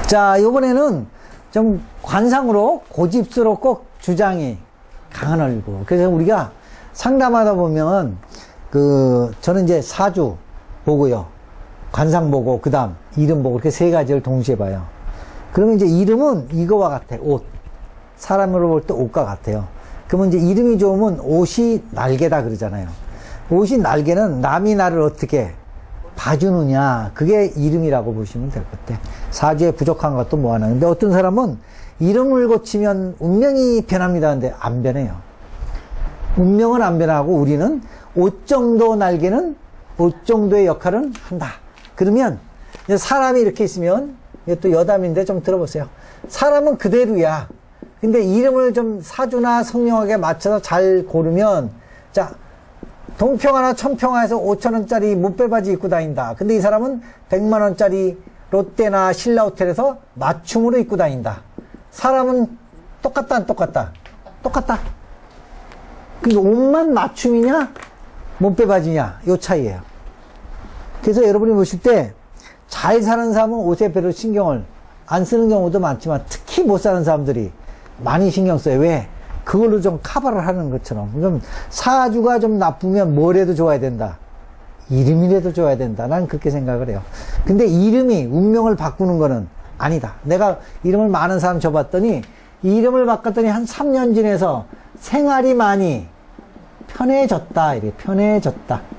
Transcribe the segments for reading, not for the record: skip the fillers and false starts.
자, 이번에는 좀 관상으로 고집스럽고 주장이 강한 얼굴. 그래서 우리가 상담하다 보면 저는 이제 사주 보고요. 관상 보고, 그 다음 이름 보고, 이렇게 세 가지를 동시에 봐요. 그러면 이제 이름은 이거와 같아. 옷. 사람으로 볼 때 옷과 같아요. 그러면 이제 이름이 좋으면 옷이 날개다 그러잖아요. 옷이 날개는 남이 나를 어떻게 봐주느냐, 그게 이름이라고 보시면 될 것 같아. 사주에 부족한 것도 뭐 하나. 근데 어떤 사람은 이름을 고치면 운명이 변합니다. 근데 안 변해요. 운명은 안 변하고 우리는 옷 정도 날개는 옷 정도의 역할은 한다. 그러면 사람이 이렇게 있으면, 이것도 여담인데 좀 들어보세요. 사람은 그대로야. 근데 이름을 좀 사주나 성명하게 맞춰서 잘 고르면, 자, 동평화나 천평화에서 5,000원짜리 못빼바지 입고 다닌다. 근데 이 사람은 100만원짜리 롯데나 신라호텔에서 맞춤으로 입고 다닌다. 사람은 똑같다, 안 똑같다? 똑같다. 그러니까 옷만 맞춤이냐, 못빼바지냐, 요 차이예요. 그래서 여러분이 보실 때 잘 사는 사람은 옷에 별로 신경을 안 쓰는 경우도 많지만 특히 못 사는 사람들이 많이 신경 써요. 왜? 그걸로 좀 커버를 하는 것처럼. 그럼 사주가 좀 나쁘면 뭐래도 좋아야 된다. 이름이라도 좋아야 된다. 난 그렇게 생각을 해요. 근데 이름이 운명을 바꾸는 거는 아니다. 내가 이름을 많은 사람 줘봤더니 이름을 바꿨더니 한 3년 지내서 생활이 많이 편해졌다. 이래 편해졌다.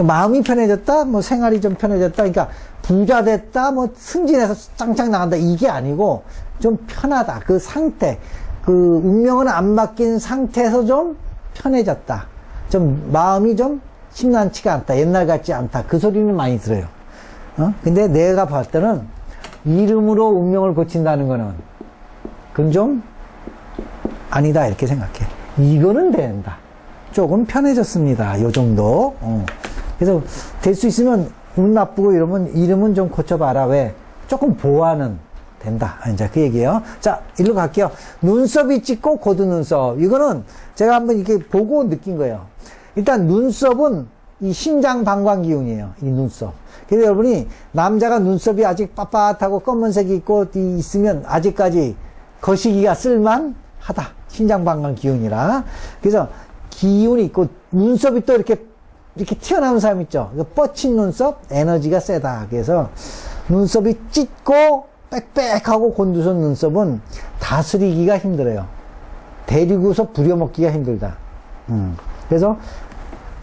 마음이 편해졌다, 뭐 생활이 좀 편해졌다, 그러니까 부자 됐다, 뭐 승진해서 짱짱 나간다, 이게 아니고 좀 편하다. 그 상태, 그 운명은 안 바뀐 상태에서 좀 편해졌다. 좀 마음이 좀 심란치가 않다, 옛날 같지 않다. 그 소리는 많이 들어요. 근데 내가 봤을 때는 이름으로 운명을 고친다는 거는 그건 좀 아니다, 이렇게 생각해. 이거는 된다. 조금 편해졌습니다. 요 정도. 그래서 될 수 있으면 운 나쁘고 이러면 이름은 좀 고쳐봐라. 왜? 조금 보완은 된다. 이제 그 얘기예요. 자, 일로 갈게요. 눈썹이 짙고 고든 눈썹. 이거는 제가 한번 이렇게 보고 느낀 거예요. 일단 눈썹은 이 심장 방광 기운이에요. 이 눈썹. 그래서 여러분이 남자가 눈썹이 아직 빳빳하고 검은색이 있고 있으면 아직까지 거시기가 쓸만하다. 심장 방광 기운이라. 그래서 기운이 있고 눈썹이 또 이렇게 튀어나온 사람 있죠. 뻗친 눈썹, 에너지가 세다. 그래서 눈썹이 짙고 빽빽하고 곤두선 눈썹은 다스리기가 힘들어요. 데리고서 부려먹기가 힘들다. 그래서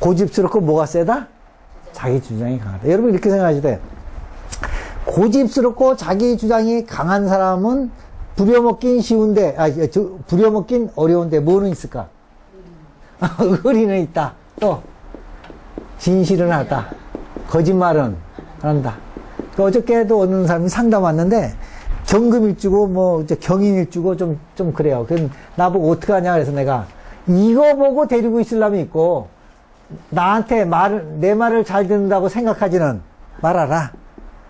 고집스럽고 뭐가 세다? 자기 주장이 강하다. 여러분 이렇게 생각하셔도 돼요. 고집스럽고 자기 주장이 강한 사람은 부려먹긴 쉬운데, 부려먹긴 어려운데 뭐는 있을까? 의리는 있다. 또 진실은 하다. 거짓말은 안 한다. 어저께도 어느 사람이 상담 왔는데 경금일주고 뭐 경인일주고 좀 그래요. 그럼 나보고 어떡하냐 그래서 내가 이거 보고 데리고 있을 놈이 있고 나한테 내 말을 잘 듣는다고 생각하지는 말아라.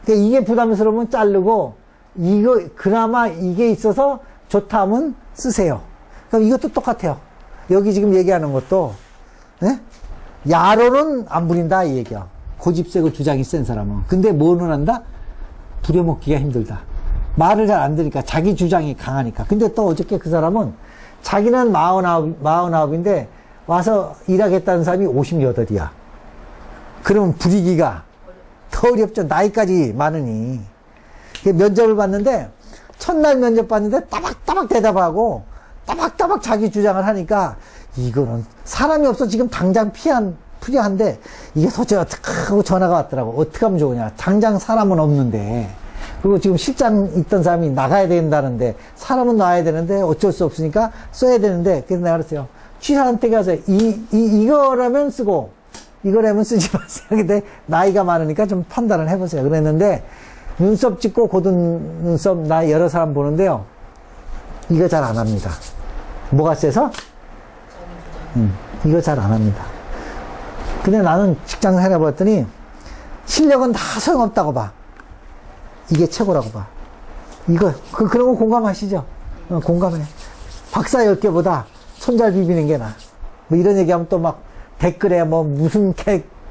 그러니까 이게 부담스러우면 자르고 그나마 이게 있어서 좋다 하면 쓰세요. 그럼 이것도 똑같아요. 여기 지금 얘기하는 것도, 네? 야로는 안 부린다, 이 얘기야. 고집세고 주장이 센 사람은. 근데 뭐는 한다? 부려먹기가 힘들다. 말을 잘 안 들으니까, 자기 주장이 강하니까. 근데 또 어저께 그 사람은 자기는 49인데 와서 일하겠다는 사람이 58이야. 그러면 부리기가 더 어렵죠. 나이까지 많으니. 면접을 봤는데, 첫날 면접 봤는데 따박따박 대답하고, 따박따박 자기 주장을 하니까 이거는 사람이 없어 지금 당장 필요한데 이게 도대체 어떻게 하고 전화가 왔더라고. 어떻게 하면 좋으냐. 당장 사람은 없는데 그리고 지금 실장 있던 사람이 나가야 된다는데 사람은 나와야 되는데 어쩔 수 없으니까 써야 되는데 그래서 내가 그랬어요. 취사한테 가서 이거라면 쓰고 이거라면 쓰지 마세요. 근데 나이가 많으니까 좀 판단을 해보세요. 그랬는데 눈썹 짙고 고든 눈썹 나 여러 사람 보는데요. 이거 잘 안 합니다. 뭐가 세서? 이거 잘 안 합니다. 근데 나는 직장 생활해봤더니 실력은 다 소용없다고 봐. 이게 최고라고 봐. 이거 그런 거 공감하시죠? 공감해. 박사 10개보다 손 잘 비비는 게 나아. 뭐 이런 얘기하면 또 막 댓글에 뭐 무슨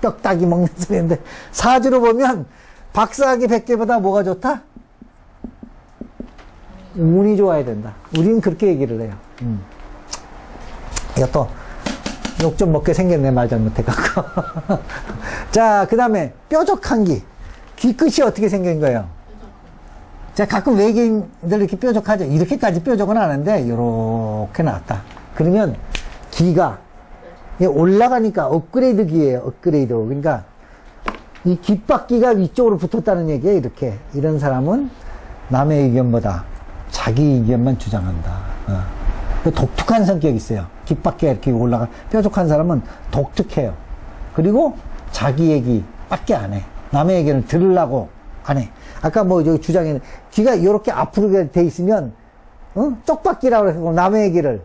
떡딱이 먹는 소리인데 사주로 보면 박사학위 100개보다 뭐가 좋다? 운이 좋아야 된다. 우리는 그렇게 얘기를 해요. 이것도 욕 좀 먹게 생겼네, 말 잘못해갖고. 자, 그 다음에 뾰족한 귀. 귀 끝이 어떻게 생긴 거예요? 자, 가끔 외계인들 이렇게 뾰족하죠. 이렇게까지 뾰족은 않은데 이렇게 나왔다. 그러면 귀가 올라가니까 업그레이드 귀예요. 업그레이드. 그러니까 이 귓바퀴가 위쪽으로 붙었다는 얘기예요. 이렇게. 이런 사람은 남의 의견보다 자기 의견만 주장한다. 독특한 성격이 있어요. 귓바퀴가 이렇게 올라가. 뾰족한 사람은 독특해요. 그리고 자기 얘기 밖에 안 해. 남의 얘기를 들으려고 안 해. 아까 뭐 여기 주장에는 귀가 이렇게 앞으로 돼 있으면 쪽바퀴라고 해서 남의 얘기를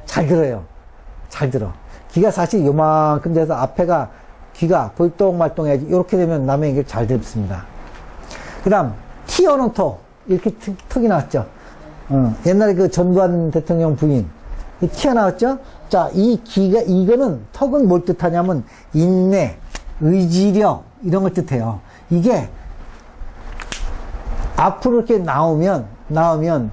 잘 들어요. 잘 들어. 귀가 사실 요만큼 돼서 앞에가 귀가 벌똥말똥해야지. 이렇게 되면 남의 얘기를 잘 듣습니다. 그 다음 튀어나온 턱. 이렇게 턱이 나왔죠. 옛날에 그 전두환 대통령 부인 튀어나왔죠. 자, 이 귀가, 이거는 턱은 뭘 뜻하냐면 인내, 의지력 이런 걸 뜻해요. 이게 앞으로 이렇게 나오면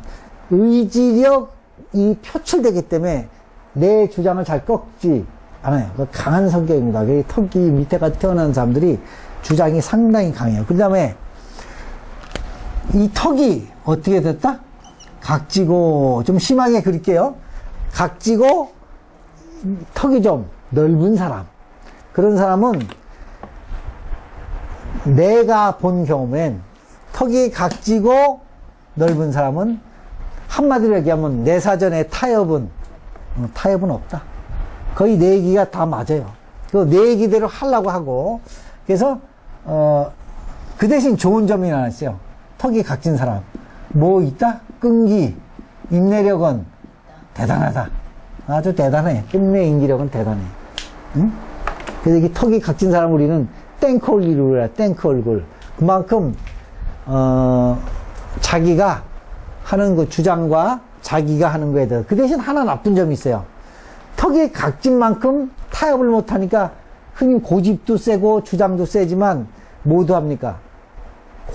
의지력이 표출되기 때문에 내 주장을 잘 꺾지 않아요. 강한 성격입니다. 턱이 밑에가 튀어나온 사람들이 주장이 상당히 강해요. 그 다음에 이 턱이 어떻게 됐다? 각지고, 좀 심하게 그릴게요. 각지고 턱이 좀 넓은 사람. 그런 사람은 내가 본 경우엔 턱이 각지고 넓은 사람은 한마디로 얘기하면 내 사전에 타협은 없다. 거의 내 얘기가 다 맞아요. 내 얘기대로 하려고 하고. 그래서 그 대신 좋은 점이 하나 있어요. 턱이 각진 사람 뭐 있다? 끈기, 인내력은 대단하다. 아주 대단해. 끝내 인기력은 대단해. 응? 그래서 이 턱이 각진 사람 우리는 땡크 얼굴이라 그래. 땡크 얼굴. 그만큼 자기가 하는 그 주장과 자기가 하는 거에 대해서. 그 대신 하나 나쁜 점이 있어요. 턱이 각진 만큼 타협을 못하니까 흔히 고집도 세고 주장도 세지만 모두 합니까?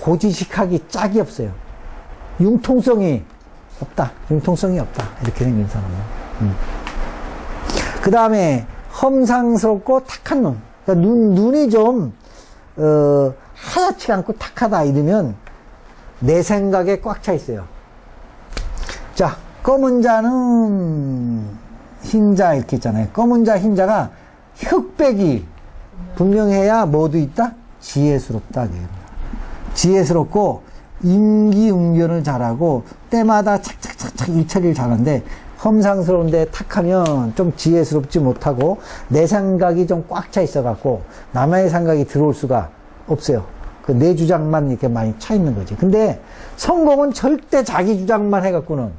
고지식하기 짝이 없어요. 융통성이 없다. 융통성이 없다. 이렇게 생긴 사람은. 그 다음에 험상스럽고 탁한 눈. 그러니까 눈이 좀 하얗지 않고 탁하다 이러면 내 생각에 꽉 차 있어요. 자, 검은 자는 흰자 이렇게 있잖아요. 검은 자, 흰자가 흑백이 분명해야 뭐도 있다? 지혜스럽다. 지혜스럽고 임기응변을 잘하고 때마다 착착착착 일처리를 잘하는데 험상스러운데 탁하면 좀 지혜스럽지 못하고 내 생각이 좀 꽉 차 있어갖고 남의 생각이 들어올 수가 없어요. 그 내 주장만 이렇게 많이 차 있는 거지. 근데 성공은 절대 자기 주장만 해갖고는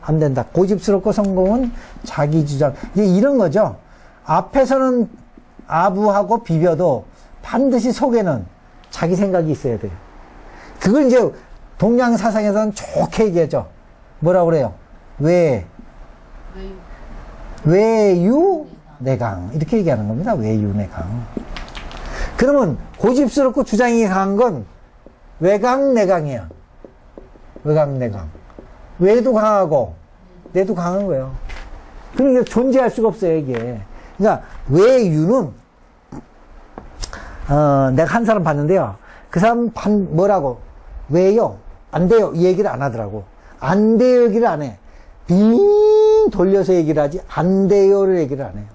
안 된다. 고집스럽고 성공은 자기 주장. 이게 이런 거죠. 앞에서는 아부하고 비벼도 반드시 속에는 자기 생각이 있어야 돼요. 그걸 이제 동양 사상에서는 좋게 얘기하죠. 뭐라고 그래요? 외유 내강 이렇게 얘기하는 겁니다. 외유 내강. 그러면 고집스럽고 주장이 강한 건 외강 내강이야. 외강 내강. 외도 강하고 내도 강한 거예요. 그러니까 존재할 수가 없어요, 이게. 그러니까 외유는 내가 한 사람 봤는데요. 그 사람 뭐라고? 왜요? 안 돼요. 이 얘기를 안 하더라고. 안 돼요 얘기를 안 해. 빙 돌려서 얘기를 하지 안 돼요를 얘기를 안 해요.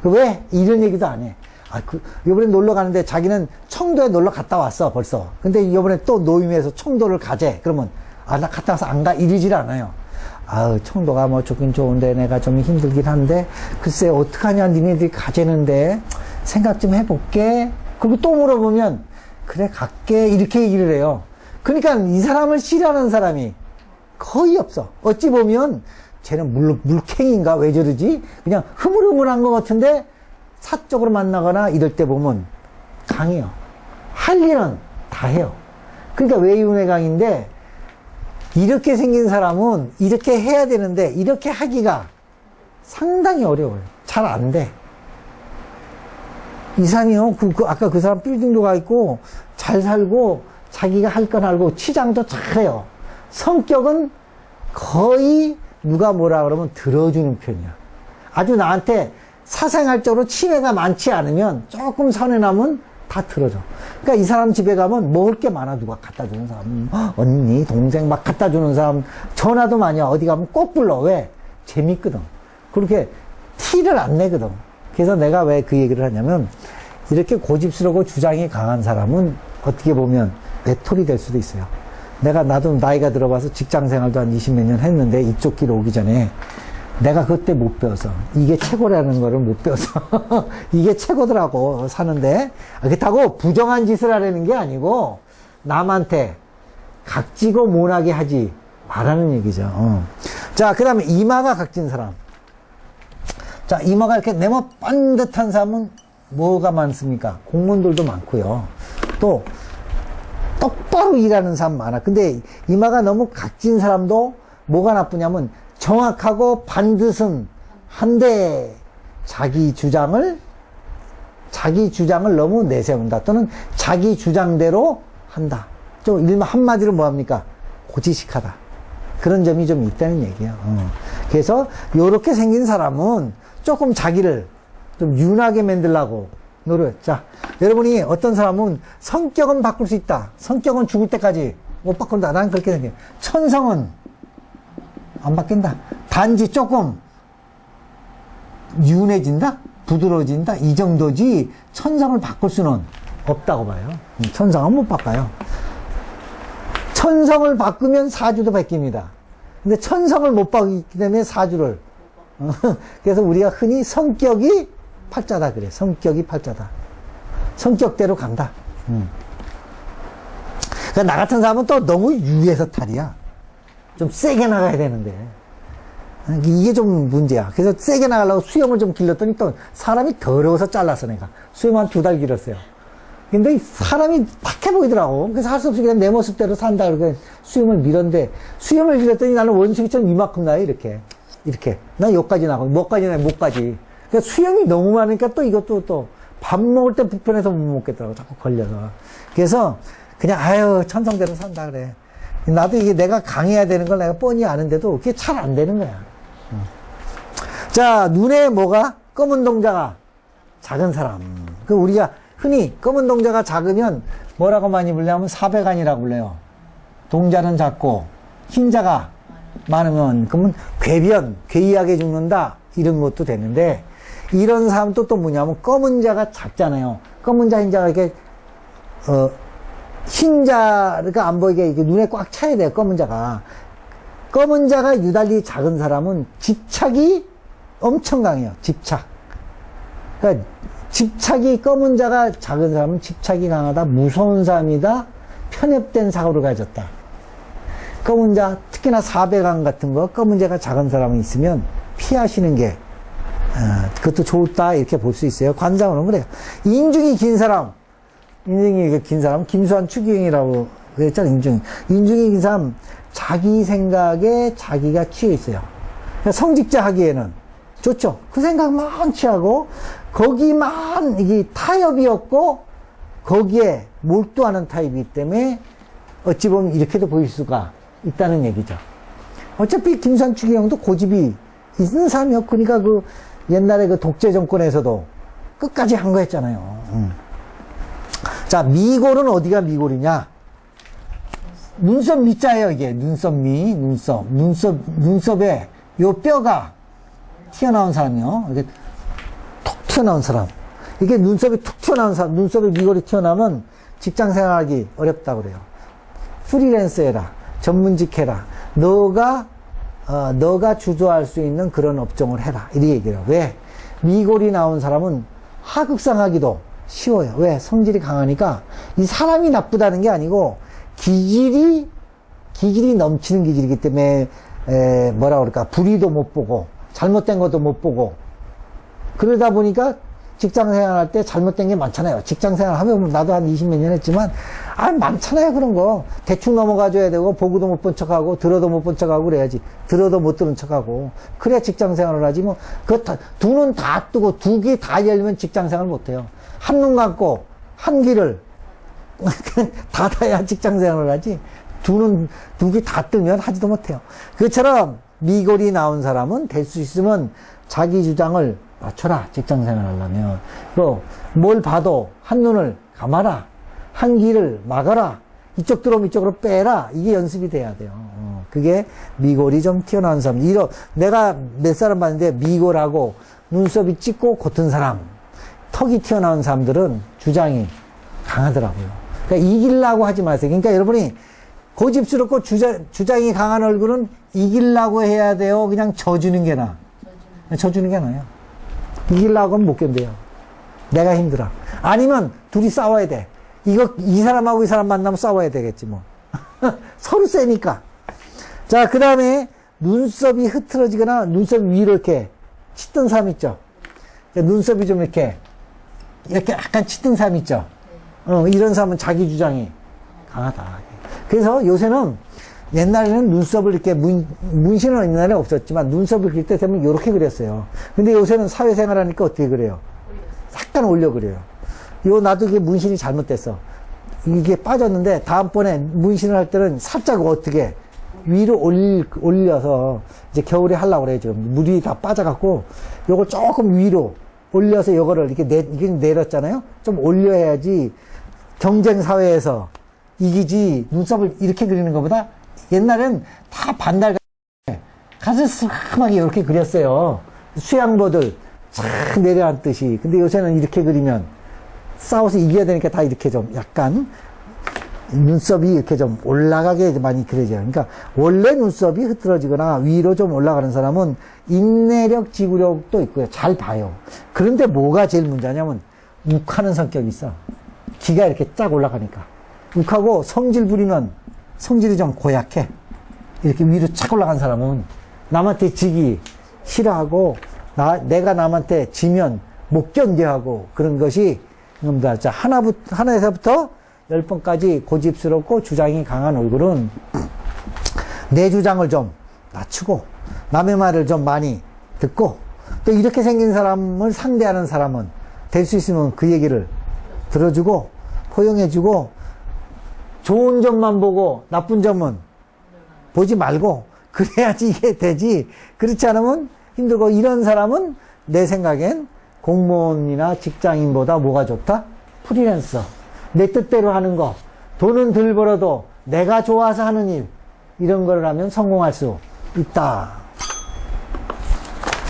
왜? 이런 얘기도 안 해. 요번에 놀러 가는데 자기는 청도에 놀러 갔다 왔어 벌써. 근데 요번에 또 노임에서 청도를 가재. 그러면 나 갔다 와서 안 가 이러질 않아요. 청도가 뭐 좋긴 좋은데 내가 좀 힘들긴 한데 글쎄 어떡하냐 니네들이 가재는데 생각 좀 해볼게. 그리고 또 물어보면 그래 갈게 이렇게 얘기를 해요. 그러니까 이 사람을 싫어하는 사람이 거의 없어. 어찌 보면 쟤는 물캥인가 왜 저러지? 그냥 흐물흐물한 것 같은데 사적으로 만나거나 이럴 때 보면 강해요. 할 일은 다 해요. 그러니까 외유내강인데 이렇게 생긴 사람은 이렇게 해야 되는데 이렇게 하기가 상당히 어려워요. 잘 안 돼. 이 사람이요, 아까 그 사람 빌딩도 가 있고, 잘 살고, 자기가 할 건 알고, 치장도 잘해요. 성격은 거의 누가 뭐라 그러면 들어주는 편이야. 아주 나한테 사생활적으로 침해가 많지 않으면 조금 선에 남은 다 들어줘. 그러니까 이 사람 집에 가면 먹을 게 많아. 누가 갖다 주는 사람, 언니, 동생 막 갖다 주는 사람, 전화도 많이 와. 어디 가면 꼭 불러. 왜? 재밌거든. 그렇게 티를 안 내거든. 그래서 내가 왜 그 얘기를 하냐면, 이렇게 고집스럽고 주장이 강한 사람은 어떻게 보면 외톨이 될 수도 있어요. 나도 나이가 들어봐서 직장 생활도 한 20몇 년 했는데, 이쪽 길 오기 전에 내가 그때 못 배워서, 이게 최고라는 거를 못 배워서, 이게 최고더라고, 사는데. 그렇다고 부정한 짓을 하려는 게 아니고, 남한테 각지고 못하게 하지 말라는 얘기죠. 자, 그 다음에 이마가 각진 사람. 자, 이마가 이렇게 네모 반듯한 사람은 뭐가 많습니까? 공무원들도 많고요. 또, 똑바로 일하는 사람 많아. 근데 이마가 너무 각진 사람도 뭐가 나쁘냐면, 정확하고 반드슨 한데 자기 주장을 너무 내세운다. 또는 자기 주장대로 한다. 좀 한마디로 뭐합니까? 고지식하다. 그런 점이 좀 있다는 얘기예요. 그래서 요렇게 생긴 사람은 조금 자기를 좀 윤하게 만들려고 노력. 자, 여러분이 어떤 사람은 성격은 바꿀 수 있다. 성격은 죽을 때까지 못 바꾼다. 난 그렇게 생각해요. 천성은 안 바뀐다. 단지 조금 윤해진다? 부드러워진다? 이 정도지 천성을 바꿀 수는 없다고 봐요. 천성은 못 바꿔요. 천성을 바꾸면 사주도 바뀝니다. 근데 천성을 못 바꾸기 때문에 사주를. 그래서 우리가 흔히 성격이 팔자다 그래. 성격이 팔자다. 성격대로 간다. 그러니까 나 같은 사람은 또 너무 유해서 탈이야. 좀 세게 나가야 되는데. 이게 좀 문제야. 그래서 세게 나가려고 수염을 좀 길렀더니 또 사람이 더러워서 잘랐어, 내가. 수염 한 2달 길었어요. 근데 사람이 팍해 보이더라고. 그래서 할 수 없이 그냥 내 모습대로 산다. 그러고 수염을 밀었는데, 수염을 길렀더니 나는 원숭이처럼 이만큼 나요, 이렇게. 이렇게. 난 여기까지 나고, 뭐까지 나요, 목까지. 그러니까 수염이 너무 많으니까 또 이것도 또 밥 먹을 때 불편해서 못 먹겠더라고. 자꾸 걸려서. 그래서 그냥, 아유, 천성대로 산다 그래. 나도 이게 내가 강해야 되는 걸 내가 뻔히 아는데도 그게 잘 안 되는 거야. 자, 눈에 뭐가? 검은 동자가 작은 사람. 그 우리가 흔히 검은 동자가 작으면 뭐라고 많이 불냐면 사백안이라고 불러요. 동자는 작고 흰자가 많으면 그러면 괴이하게 죽는다 이런 것도 되는데, 이런 사람도 또 뭐냐면 검은 자가 작잖아요. 검은 자 흰자가 이렇게 흰자가 안 보이게 이렇게 눈에 꽉 차야 돼요. 검은 자가 유달리 작은 사람은 집착이 엄청 강해요. 집착. 그러니까 집착이, 검은 자가 작은 사람은 집착이 강하다, 무서운 사람이다, 편협된 사고를 가졌다. 검은 자, 특히나 사배강 같은 거, 검은 자가 작은 사람이 있으면 피하시는 게 그것도 좋다 이렇게 볼 수 있어요. 관상으로는 그래요. 인중이 긴 사람, 김수환 추기경이라고 그랬잖아요. 인중이 긴 사람, 자기 생각에 자기가 치여 있어요. 그러니까 성직자 하기에는 좋죠. 그 생각만 취하고 거기만 이게 타협이 없고 거기에 몰두하는 타입이기 때문에 어찌 보면 이렇게도 보일 수가 있다는 얘기죠. 어차피 김수환 추기경도 고집이 있는 사람이었고, 그러니까 그 옛날에 그 독재 정권에서도 끝까지 한 거였잖아요. 자, 미골은 어디가 미골이냐? 눈썹 미자예요, 이게. 눈썹에 요 뼈가 튀어나온 사람이요. 이게 톡 튀어나온 사람. 이게 눈썹이 툭 튀어나온 사람, 눈썹에 미골이 튀어나오면 직장 생활하기 어렵다고 그래요. 프리랜서 해라. 전문직 해라. 너가 주도할 수 있는 그런 업종을 해라. 이렇게 얘기해요. 왜? 미골이 나온 사람은 하극상하기도 쉬워요. 왜? 성질이 강하니까. 이 사람이 나쁘다는 게 아니고 기질이 넘치는 기질이기 때문에 뭐라 그럴까, 불의도 못 보고 잘못된 것도 못 보고, 그러다 보니까 직장 생활할 때 잘못된 게 많잖아요. 직장 생활 하면 나도 한 20몇 년 했지만 많잖아요. 그런 거 대충 넘어가줘야 되고, 보고도 못 본 척하고 들어도 못 본 척하고 그래야지. 들어도 못 들은 척하고 그래야 직장 생활을 하지. 뭐 두 눈 다 뜨고 두 귀 다 열면 직장 생활 못 해요. 한눈 감고 한 귀를 닫아야 직장 생활을 하지. 두 귀 다 뜨면 하지도 못해요. 그처럼 미골이 나온 사람은 될 수 있으면 자기 주장을 맞춰라. 직장 생활 하려면. 또 뭘 봐도 한눈을 감아라. 한 귀를 막아라. 이쪽 들어오면 이쪽으로 빼라. 이게 연습이 돼야 돼요. 그게 미골이 좀 튀어나온 사람. 내가 몇 사람 봤는데 미골하고 눈썹이 짙고 곱은 사람, 턱이 튀어나온 사람들은 주장이 강하더라고요. 그러니까 이기려고 하지 마세요. 그러니까 여러분이 고집스럽고 주장이 강한 얼굴은 이기려고 해야 돼요. 그냥 져주는 게 나아. 져주는 게 나아요. 이기려고 하면 못 견뎌요. 내가 힘들어. 아니면 둘이 싸워야 돼. 이 사람하고 이 사람 만나면 싸워야 되겠지, 뭐. 서로 세니까. 자, 그 다음에 눈썹이 흐트러지거나 눈썹 위로 이렇게 치뜬 사람 있죠? 눈썹이 좀 이렇게 약간 치뜬 사람 있죠? 이런 사람은 자기 주장이 강하다. 그래서 요새는 옛날에는 눈썹을 이렇게 문신은 옛날에 없었지만 눈썹을 그릴 때 되면 이렇게 그렸어요. 근데 요새는 사회생활 하니까 어떻게 그래요? 약간 올려 그려요. 나도 이게 문신이 잘못됐어. 이게 빠졌는데 다음번에 문신을 할 때는 살짝 어떻게 위로 올려서 이제 겨울에 하려고 그래요. 지금 물이 다 빠져갖고 요걸 조금 위로 올려서 요거를 이게 내렸잖아요. 좀 올려야지 경쟁 사회에서 이기지. 눈썹을 이렇게 그리는 것보다 옛날엔 다 반달 가슴스름하게 이렇게 그렸어요. 수양보들 쫙 내려앉듯이. 근데 요새는 이렇게 그리면 싸워서 이겨야 되니까 다 이렇게 좀 약간 눈썹이 이렇게 좀 올라가게 많이 그려져요. 그러니까 원래 눈썹이 흐트러지거나 위로 좀 올라가는 사람은 인내력, 지구력도 있고요. 잘 봐요. 그런데 뭐가 제일 문제냐면 욱하는 성격이 있어. 기가 이렇게 쫙 올라가니까. 욱하고 성질 부리면 성질이 좀 고약해. 이렇게 위로 착 올라간 사람은 남한테 지기 싫어하고 내가 남한테 지면 못 견뎌하고 그런 것이 자, 하나에서부터 10번까지 고집스럽고 주장이 강한 얼굴은 내 주장을 좀 낮추고 남의 말을 좀 많이 듣고 또 이렇게 생긴 사람을 상대하는 사람은 될 수 있으면 그 얘기를 들어주고 포용해주고 좋은 점만 보고 나쁜 점은 보지 말고 그래야지 이게 되지. 그렇지 않으면 힘들고 이런 사람은 내 생각엔 공무원이나 직장인보다 뭐가 좋다? 프리랜서. 내 뜻대로 하는 거. 돈은 덜 벌어도 내가 좋아서 하는 일. 이런 걸 하면 성공할 수 있다.